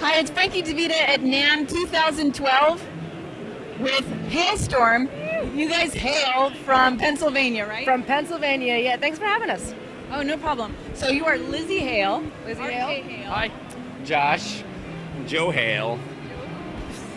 Hi, it's Frankie DiVita at NAMM 2012 with Halestorm. You guys hail from Pennsylvania, right? From Pennsylvania, yeah. Thanks for having us. Oh, no problem. So you are Lzzy Hale. Lzzy Arejay Hale. Hi, Josh. Joe Hale.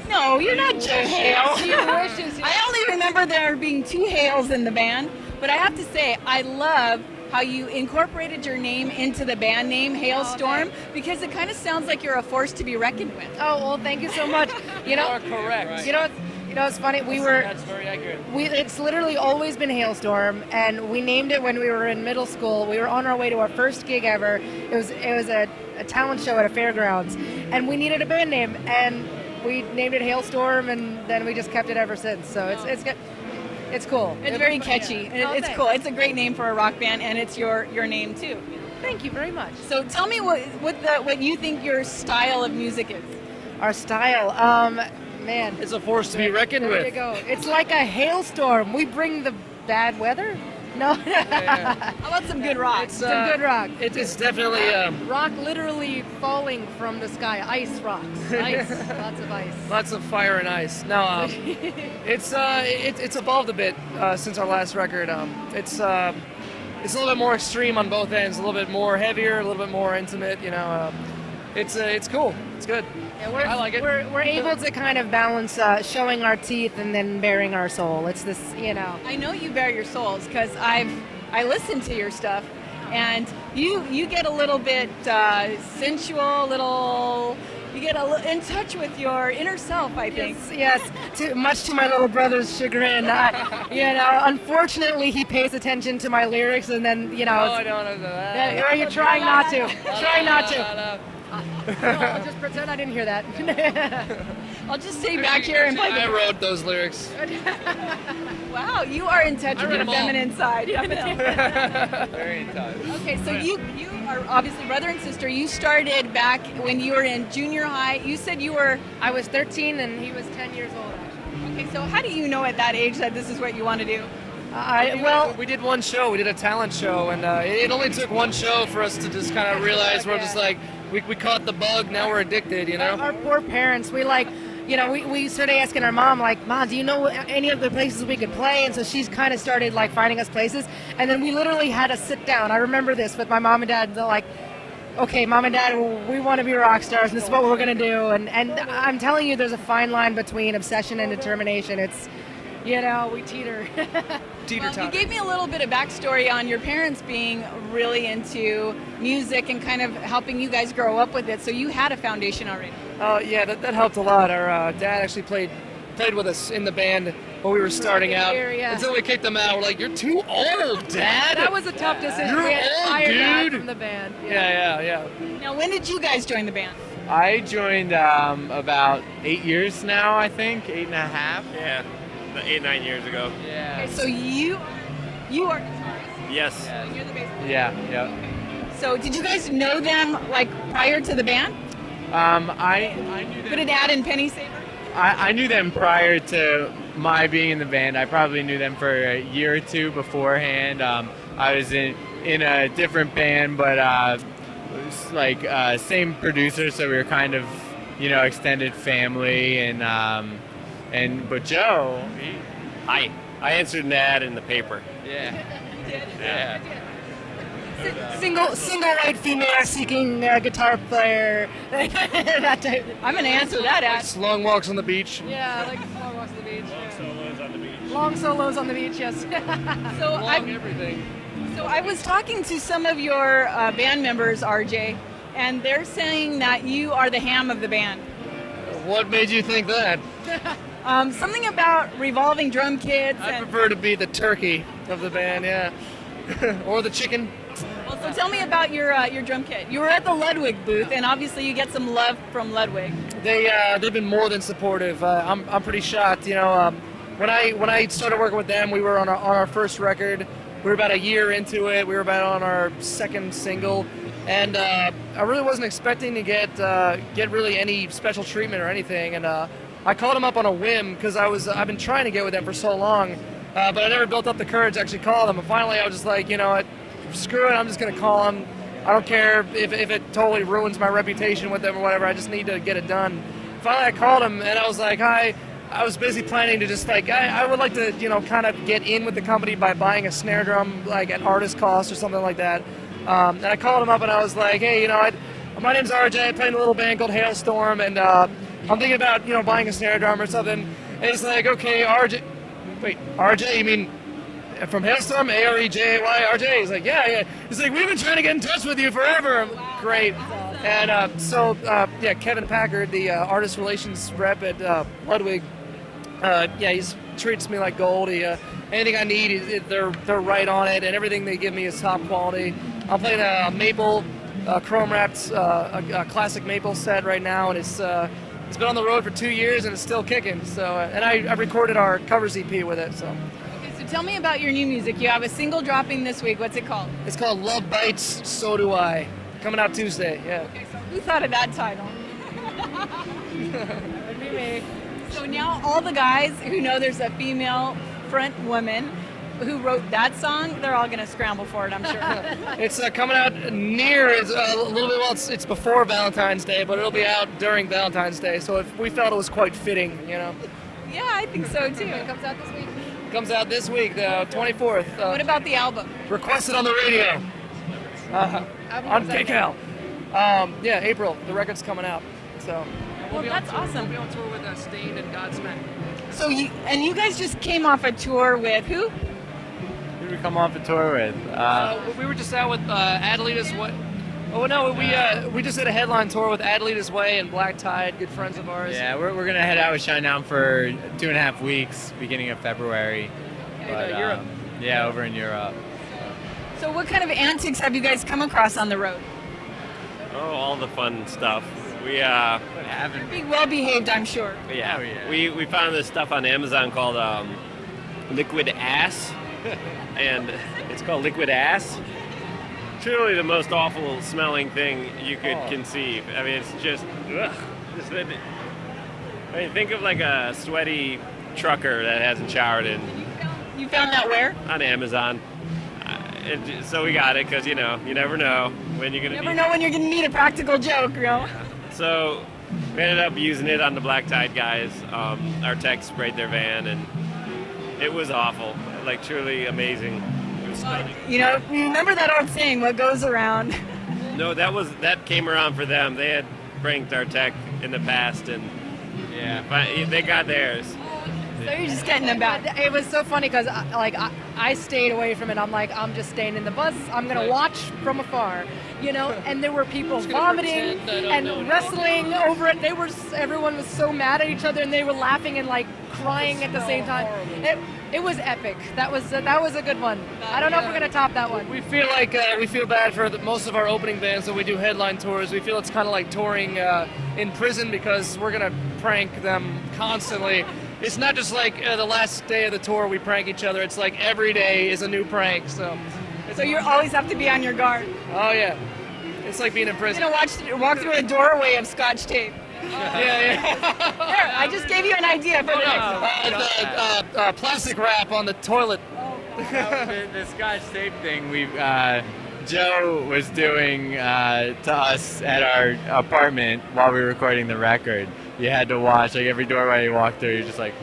No, you're not Joe Hale. She wishes. I only remember there being two Hales in the band, but I have to say, I love how you incorporated your name into the band name, Halestorm, because it kind of sounds like you're a force to be reckoned with. Oh, well, thank you so much. You know, are correct. You know, it's funny. That's very accurate. It's literally always been Halestorm, and we named it when we were in middle school. We were on our way to our first gig ever. It was a talent show at a fairgrounds, and we needed a band name, and we named it Halestorm, and then we just kept it ever since. So it's good. It's cool. It's very catchy. Yeah. It's cool. It's a great name for a rock band, and it's your name too. Thank you very much. So tell me what you think your style of music is. Our style, man. It's a force to be reckoned There with. you go. It's like a hailstorm. We bring the bad weather. No. Yeah. How about some good rock? Some good rock. It's definitely Rock literally falling from the sky. Ice rocks. Ice. Lots of ice. lots of fire and ice. No, it's evolved a bit since our last record. It's a little bit more extreme on both ends. A little bit more heavier, a little bit more intimate. You know, it's cool. It's good. Yeah, I like it. We're able to kind of balance showing our teeth and then bearing our soul. It's this, you know. I know you bare your souls because I listen to your stuff, and you get a little bit sensual, you get in touch with your inner self, I think. Yes. Much to my little brother's chagrin. Unfortunately, he pays attention to my lyrics, and then, you know. I don't know that. You're trying not to. Trying not to. No. I'll just pretend I didn't hear that. I'll just stay back here and play I the... wrote those lyrics. Wow, you are in touch with read your them all. feminine side. Very in touch. Okay, so you are obviously brother and sister. You started back when you were in junior high. You said you were... I was 13 and he was 10 years old, actually. Okay, so how do you know at that age that this is what you want to do? We did one show. We did a talent show, and it only took one show for us to just kind of realize we're just like we caught the bug. Now we're addicted, you know. Our poor parents, we started asking our mom, like, Mom, do you know any of the places we could play? And so she's kind of started like finding us places, and then we literally had to sit down. I remember this with my mom and dad. They're like, okay, Mom and Dad, we want to be rock stars, and this is what we're going to do. And I'm telling you, there's a fine line between obsession and determination. It's, you know, we teeter. Well, you gave me a little bit of backstory on your parents being really into music and kind of helping you guys grow up with it, so you had a foundation already. Oh yeah, that helped a lot. Our dad actually played with us in the band when we were starting out. Yeah. Until we kicked him out. We're like, "You're too old, Dad." That was a tough decision. You're We had old, fired Dad dude. from the band. Yeah. Now, when did you guys join the band? I joined about 8 years now, I think, 8.5. Yeah, 8-9 years ago. Yeah. Okay, so you are guitarist. Yes. And you're the bass player. Yeah. So did you guys know them like prior to the band? I knew Good them. Dad and Penny Saver? I knew them prior to my being in the band. I probably knew them for a year or two beforehand. I was in a different band, but it was like same producer, so we were kind of, extended family. But Joe, I answered an ad in the paper. yeah. Single white female seeking guitar player. That type. I'm going to answer that ad. Long walks on the beach. Yeah, like long walks on the beach. Solos on the beach. Long solos on the beach, yes. So Everything. I was talking to some of your band members, RJ, and they're saying that you are the ham of the band. What made you think that? Something about revolving drum kits. I And, prefer to be the turkey of the band, yeah. Or the chicken. well, so tell me about your drum kit. You were at the Ludwig booth, and obviously you get some love from Ludwig. They've been more than supportive. I'm pretty shocked. When I started working with them, we were on our first record. We were about a year into it. We were about on our second single, and I really wasn't expecting to get really any special treatment or anything. And I called them up on a whim because I've been trying to get with them for so long, but I never built up the courage to actually call them. And finally, I was just like, you know what, screw it, I'm just gonna call them. I don't care if it totally ruins my reputation with them or whatever. I just need to get it done. Finally, I called him and I was like, hi. I was busy planning to just like, I would like to, kind of get in with the company by buying a snare drum, like at artist cost or something like that. And I called him up and I was like, hey, my name's Arejay. I play in a little band called Halestorm, and I'm thinking about, buying a snare drum or something. And he's like, okay, RJ, you mean from Halestorm, Arejay, RJ? He's like, yeah. He's like, we've been trying to get in touch with you forever. I'm, great. And so Kevin Packard, the artist relations rep at Ludwig, he treats me like gold. Anything I need, they're right on it, and everything they give me is top quality. I'm playing a maple, chrome wrapped, a classic maple set right now, and it's been on the road for 2 years and it's still kicking. So, and I recorded our covers EP with it. So. Okay, so tell me about your new music. You have a single dropping this week. What's it called? It's called Love Bites, So Do I. Coming out Tuesday. Yeah. Okay, so who thought of that title? Would be me. So now all the guys who know there's a female front woman who wrote that song, they're all going to scramble for it, I'm sure. It's coming out near, it's a little bit, it's before Valentine's Day, but it'll be out during Valentine's Day, so we felt it was quite fitting, Yeah, I think so too. It comes out this week. Comes out this week, the 24th. What about the album? Requested on the radio. On KCAL. April, the record's coming out, so. Well, that's awesome. We'll be on tour with Stained and Godsmack. So you guys just came off a tour with who? Who did we come off a tour with? We were just out with Adelita's Way. Oh no, we just did a headline tour with Adelita's Way and Black Tide, good friends of ours. Yeah, we're gonna head out with Shinedown for 2.5 weeks, beginning of February. Europe. Yeah, over in Europe. So what kind of antics have you guys come across on the road? Oh, all the fun stuff. We Be well behaved, I'm sure. yeah, Oh, yeah. we found this stuff on Amazon called liquid ass, and it's called liquid ass. Truly the most awful smelling thing you could conceive. I mean, it's just, ugh. Think of like a sweaty trucker that hasn't showered in. You found that where? On Amazon. So we got it because, you never know when you're going to Never know when you're going to need a practical joke, So we ended up using it on the Black Tide guys. Our techs sprayed their van, and it was awful. Like, truly amazing. It was stunning. Remember that old saying, what goes around? No, that came around for them. They had pranked our tech in the past, and but they got theirs. So you're just getting them back. It was so funny because I stayed away from it. I'm like, I'm just staying in the bus. I'm gonna watch from afar, And there were people vomiting and wrestling over it. Everyone was so mad at each other, and they were laughing and like crying at the same time. It was epic. That was a good one. I don't know if we're gonna top that one. We feel like we feel bad for most of our opening bands that we do headline tours. We feel it's kind of like touring in prison because we're gonna prank them constantly. It's not just like the last day of the tour we prank each other. It's like every day is a new prank. So you always have to be on your guard. Oh yeah, it's like being in prison. Walk through a doorway of Scotch tape. Yeah. There, I just gave you an idea for the next one. Plastic wrap on the toilet. The Scotch tape thing Joe was doing to us at our apartment while we were recording the record. You had to watch, like, every doorway you walked through, you're just like...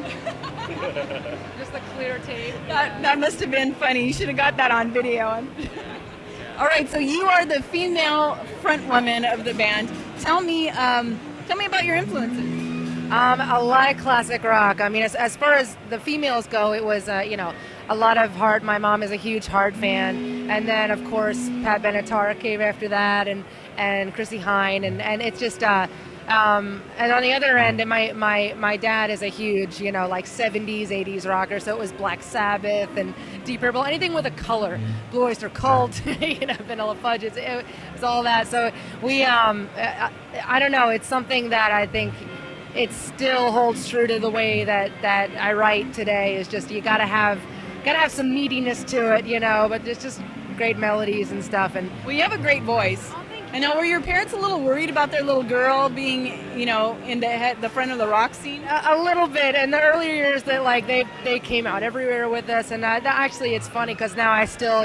Just the clear tape. That must have been funny. You should have got that on video. All right, so you are the female front woman of the band. Tell me about your influences. A lot of classic rock. I mean, as far as the females go, it was, a lot of Hard. My mom is a huge Hard fan. And then, of course, Pat Benatar came after that, and Chrissy Hine. And it's just... and on the other end, my dad is a huge, 70s, 80s rocker. So it was Black Sabbath and Deep Purple, anything with a color. Blue Oyster Cult, Vanilla Fudge. It was all that. So we, I don't know. It's something that I think it still holds true to the way that I write today. Is just you gotta have some meatiness to it, But it's just great melodies and stuff. And well, you have a great voice. oh, thank And now, were your parents a little worried about their little girl being, in the front of the rock scene? A little bit. In the earlier years, that like they came out everywhere with us, and actually it's funny because now I still,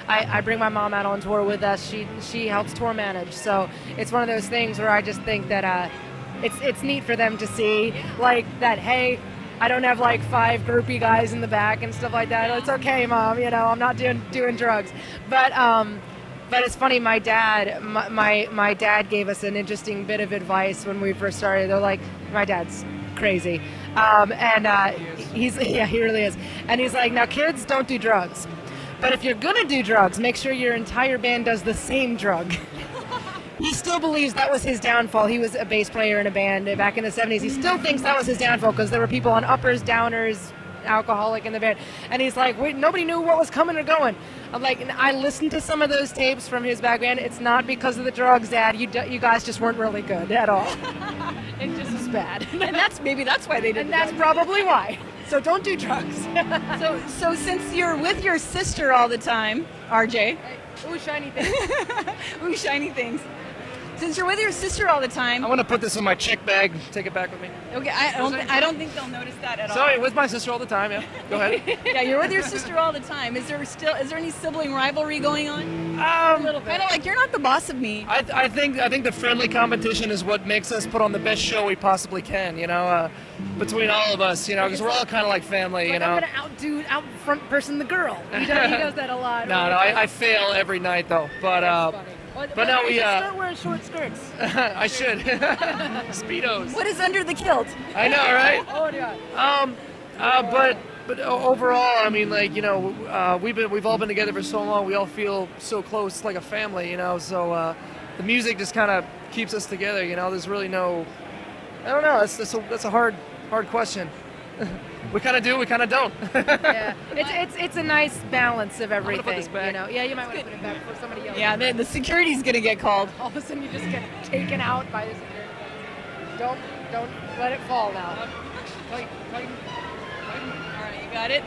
I bring my mom out on tour with us. She helps tour manage, so it's one of those things where I just think that it's neat for them to see like that. Hey, I don't have like 5 groupie guys in the back and stuff like that. It's okay, Mom. I'm not doing drugs, But it's funny, my dad gave us an interesting bit of advice when we first started. They're like, my dad's crazy. He really is. And he's like, now kids, don't do drugs. But if you're gonna do drugs, make sure your entire band does the same drug. He still believes that was his downfall. He was a bass player in a band back in the 70s. He still thinks that was his downfall because there were people on uppers, downers, alcoholic in the band. And he's like, wait, nobody knew what was coming or going. I'm like, and I listened to some of those tapes from his back band. It's not because of the drugs, Dad. You guys just weren't really good at all. It just was bad. And maybe that's why they did. And that's probably why. So don't do drugs. So since you're with your sister all the time, RJ. Ooh, shiny things. Ooh, shiny things. Since you're with your sister all the time. I want to put this in my check bag. Take it back with me. Okay, I don't think they'll notice that at all. Sorry, with my sister all the time. Yeah, go ahead. Yeah, you're with your sister all the time. Is there any sibling rivalry going on? A little bit. Kind of like you're not the boss of me. I think the friendly competition is what makes us put on the best show we possibly can. Between all of us, because we're all kind of like family. Like I'm gonna out front person the girl. He does that a lot. No, I fail every night though. But no, we start wearing short skirts. I should. Speedos. What is under the kilt? I know, right? Oh yeah. But overall, I mean, like we've all been together for so long. We all feel so close, like a family, So the music just kind of keeps us together. There's really no. I don't know. That's a hard question. We kind of do, we kind of don't. Yeah, it's a nice balance of everything. I'm gonna put this back. Yeah, you might want to put it back before somebody else. Yeah, the security's gonna get called. All of a sudden, you just get taken out by the security. Don't let it fall now. All right, you got it.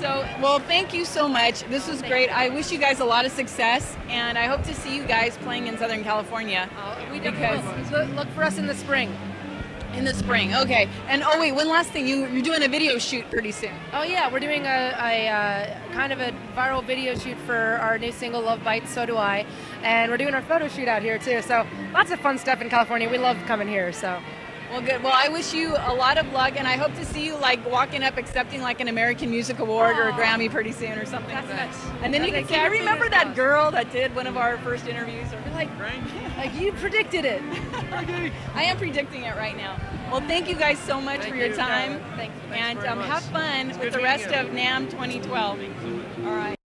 So, well, thank you so much. This was great. I wish you guys a lot of success, and I hope to see you guys playing in Southern California. We definitely will. Look for us in the spring. In the spring, okay. And oh wait, one last thing. You're doing a video shoot pretty soon. Oh yeah, we're doing a kind of a viral video shoot for our new single, Love Bites, So Do I. And we're doing our photo shoot out here too. So lots of fun stuff in California. We love coming here, so. Well, good. Well, I wish you a lot of luck, and I hope to see you like walking up accepting like an American Music Award or a Grammy pretty soon or something. That's nice. And then you can say, I remember that girl that did one of our first interviews. Or like you predicted it. I am predicting it right now. Well, thank you guys so much for your time. Thank you. And have fun with the rest of NAMM 2012. All right.